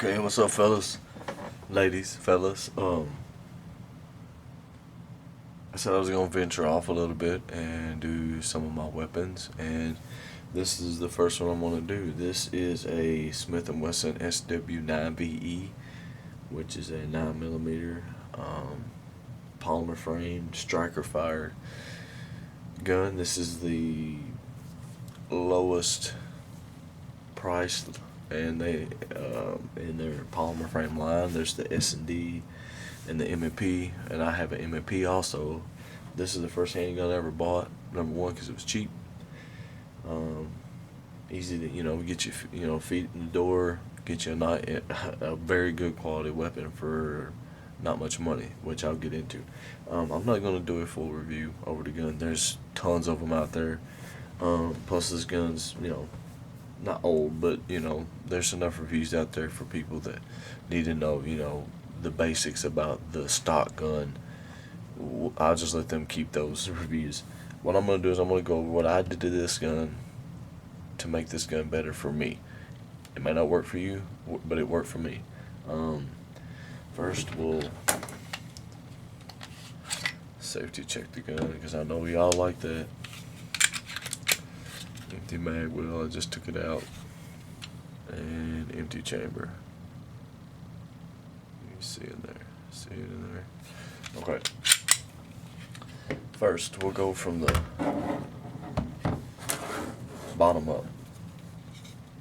Okay, what's up, fellas, ladies, fellas? I said I was gonna venture off a little bit and do some of my weapons, and this is the first one I'm gonna do. This is a Smith and Wesson SW9VE, which is a 9 millimeter polymer frame striker fired gun. This is the lowest priced, and they in their polymer frame line. There's the S&D and the M&P, and I have an M&P also. This is the first handgun I ever bought. Number one, because it was cheap, easy to get you feet in the door, get you a very good quality weapon for not much money, which I'll get into. I'm not gonna do a full review over the gun. There's tons of them out there. Plus, this gun's not old, but there's enough reviews out there for people that need to know the basics about the stock gun. I'll just let them keep those reviews. What I'm gonna do is I'm gonna go over what I did to this gun to make this gun better for me. It might not work for you, but it worked for me. First, we'll safety check the gun, because I know we all like that. Empty mag well, I just took it out. And empty chamber. You see in there. See it in there? Okay. First, we'll go from the bottom up.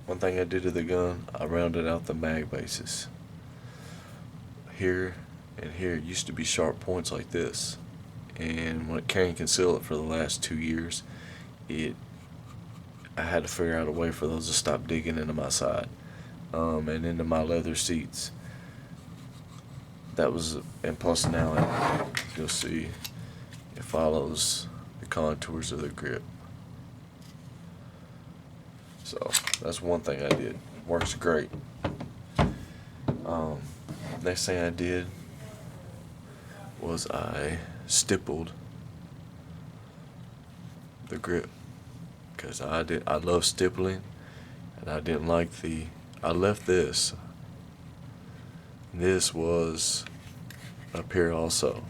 One thing I did to the gun, I rounded out the mag bases. Here and here used to be sharp points like this, and when it carry conceal it for the last 2 years, I had to figure out a way for those to stop digging into my side, and into my leather seats. That was, and plus now you'll see it follows the contours of the grip. So that's one thing I did. Works great. Next thing I did was I stippled the grip, because I love stippling, and I didn't like I left this was up here also,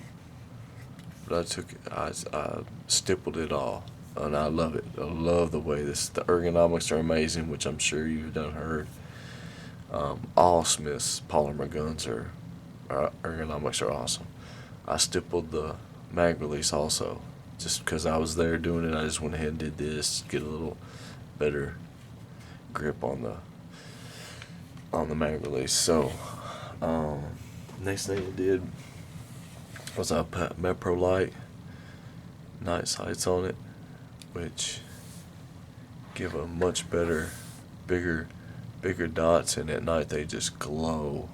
but I stippled it all, and I love it. I love the way the ergonomics are amazing, which I'm sure you've done heard. All Smith's polymer guns ergonomics are awesome. I stippled the mag release also, just because I was there doing it. I just went ahead and did this, get a little better grip on the mag release. So next thing I did was I put Mepro Light night sights on it, which give a much better, bigger dots, and at night they just glow.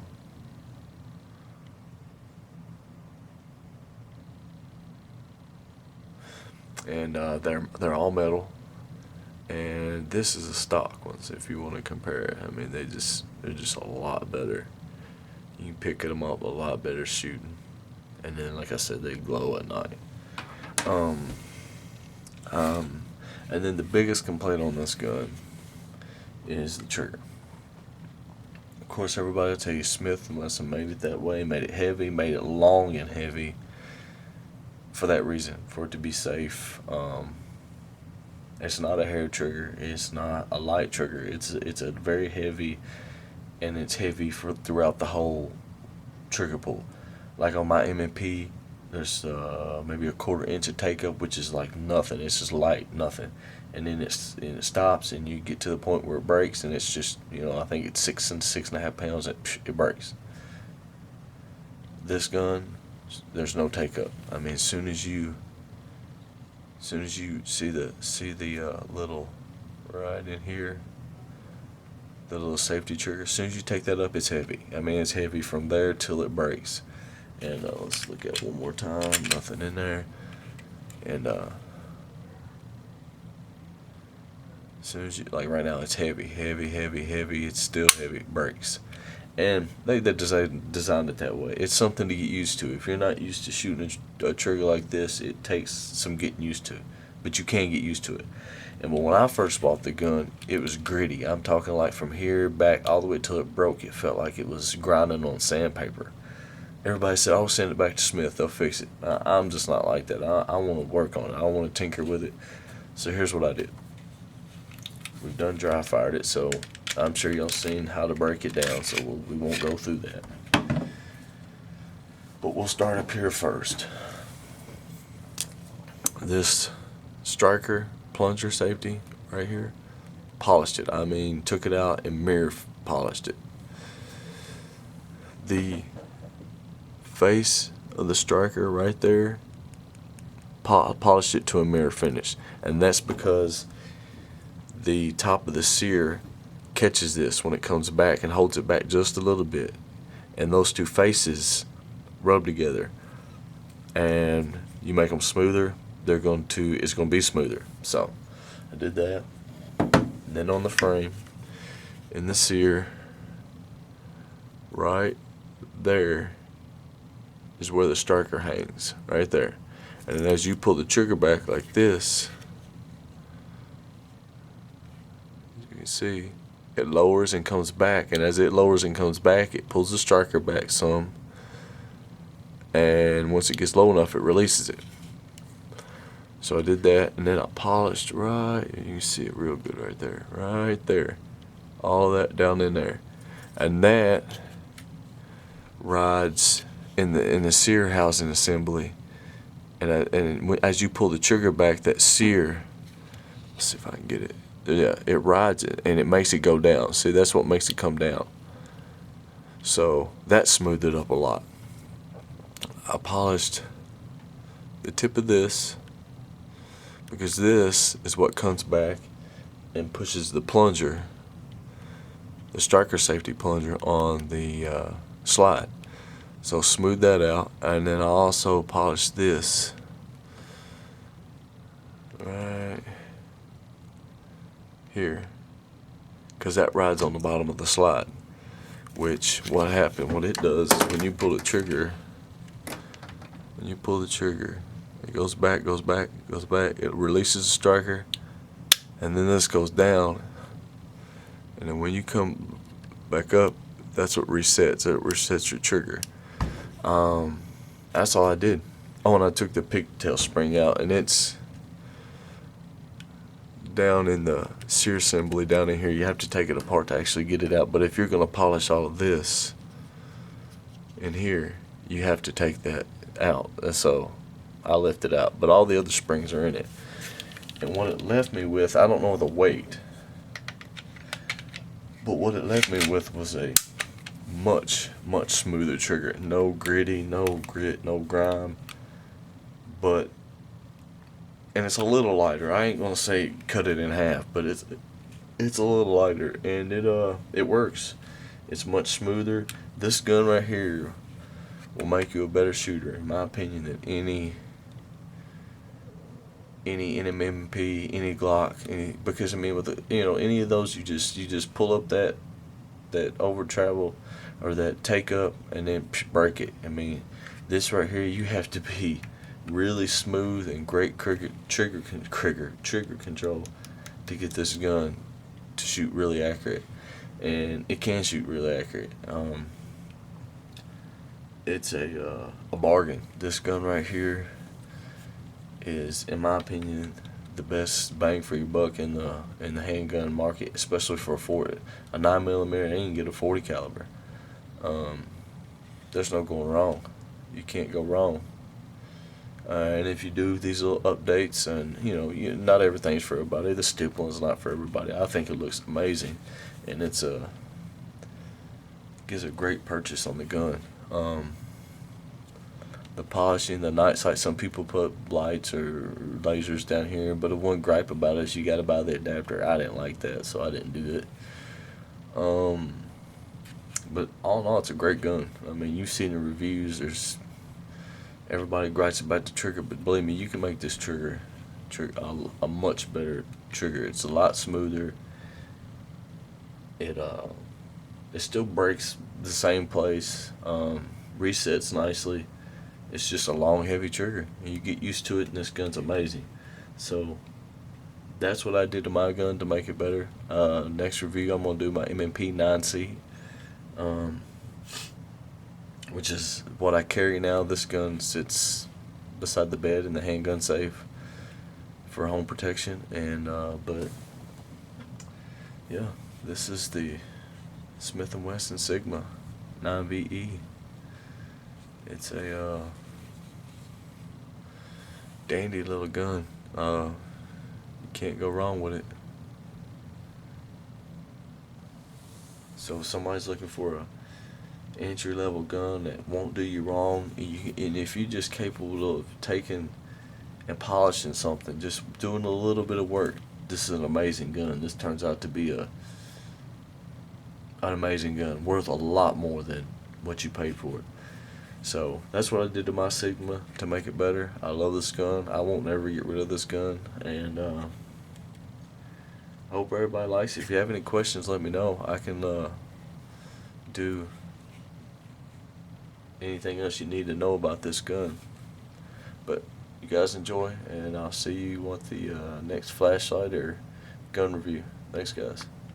And they're all metal, and this is a stock one. So if you want to compare it, I mean they're just a lot better. You can pick them up a lot better shooting, and then like I said, they glow at night. And then the biggest complaint on this gun is the trigger. Of course, everybody will tell you Smith and Wesson made it that way, made it heavy, made it long and heavy, for that reason, for it to be safe. It's not a hair trigger. It's not a light trigger. It's a very heavy, and it's heavy throughout the whole trigger pull. Like on my M&P, there's maybe a 1/4 inch of take up, which is like nothing. It's just light, nothing, and then it stops, and you get to the point where it breaks, and it's just I think it's 6.5 pounds. It breaks. This gun, there's no take up. I mean, as soon as you see the little right in here, the little safety trigger, as soon as you take that up, it's heavy. I mean, it's heavy from there till it breaks. And let's look at it one more time. Nothing in there. And as soon as like right now, it's heavy. It's still heavy. It breaks. And they designed it that way. It's something to get used to. If you're not used to shooting a trigger like this, it takes some getting used to. But you can get used to it. And when I first bought the gun, it was gritty. I'm talking like from here back all the way till it broke. It felt like it was grinding on sandpaper. Everybody said, "Oh, send it back to Smith. They'll fix it." I'm just not like that. I want to work on it. I want to tinker with it. So here's what I did. We've done dry fired it, so I'm sure y'all seen how to break it down, so we won't go through that. But we'll start up here first. This striker plunger safety right here, polished it. I mean, took it out and mirror polished it. The face of the striker right there, polished it to a mirror finish, and that's because the top of the sear catches this when it comes back and holds it back just a little bit, and those two faces rub together, and you make them smoother, it's going to be smoother. So I did that. And then on the frame, in the sear, right there is where the striker hangs, right there. And then as you pull the trigger back like this, you can see it lowers and comes back, and as it lowers and comes back, it pulls the striker back some, and once it gets low enough, it releases it. So I did that, and then I polished right, you can see it real good right there, all that down in there, and that rides in the sear housing assembly, and as you pull the trigger back, that sear, let's see if I can get it. Yeah, it rides it and it makes it go down. See, that's what makes it come down. So that smoothed it up a lot. I polished the tip of this because this is what comes back and pushes the plunger, the striker safety plunger, on the slide. So smooth that out, and then I also polished this right here, because that rides on the bottom of the slide. Which, what it does is when you pull the trigger, it goes back, it releases the striker, and then this goes down, and then when you come back up, that's what resets. It resets your trigger. That's all I did. Oh, and I took the pigtail spring out, and it's down in the sear assembly down in here. You have to take it apart to actually get it out, but if you're going to polish all of this in here, you have to take that out. So I left it out, but all the other springs are in it. And what it left me with, I don't know the weight, but what it left me with was a much smoother trigger. No gritty, no grit, no grime, and it's a little lighter. I ain't gonna say cut it in half, but it's a little lighter, and it works. It's much smoother. This gun right here will make you a better shooter, in my opinion, than any NMMP, any Glock, because I mean, with any of those, you just pull up that over travel or that take up and then break it. I mean, this right here, you have to be really smooth and great trigger control to get this gun to shoot really accurate, and it can shoot really accurate. It's a bargain. This gun right here is, in my opinion, the best bang for your buck in the handgun market, especially for a 9mm. And you can get a 40 caliber. There's no going wrong. You can't go wrong. And if you do these little updates, and not everything's for everybody. The stippling is not for everybody. I think it looks amazing, and gives a great purchase on the gun. The polishing, the night sight, some people put lights or lasers down here, but the one gripe about it is you got to buy the adapter. I didn't like that, so I didn't do it. But all in all, it's a great gun. I mean, you've seen the reviews. Everybody gripes about the trigger, but believe me, you can make this trigger a much better trigger. It's a lot smoother. It still breaks the same place, resets nicely. It's just a long, heavy trigger. You get used to it, and this gun's amazing. So that's what I did to my gun to make it better. Next review, I'm gonna do my MMP 9C, um, which is what I carry now. This gun sits beside the bed in the handgun safe for home protection, and but yeah, this is the Smith & Wesson Sigma 9VE. It's a dandy little gun. You can't go wrong with it. So if somebody's looking for a entry level gun that won't do you wrong, and if you're just capable of taking and polishing something, just doing a little bit of work, this is an amazing gun. This turns out to be an amazing gun, worth a lot more than what you paid for it. So that's what I did to my Sigma to make it better. I love this gun. I won't ever get rid of this gun, and I hope everybody likes it. If you have any questions, let me know. I can do anything else you need to know about this gun. But you guys enjoy, and I'll see you at the next flashlight or gun review. Thanks, guys.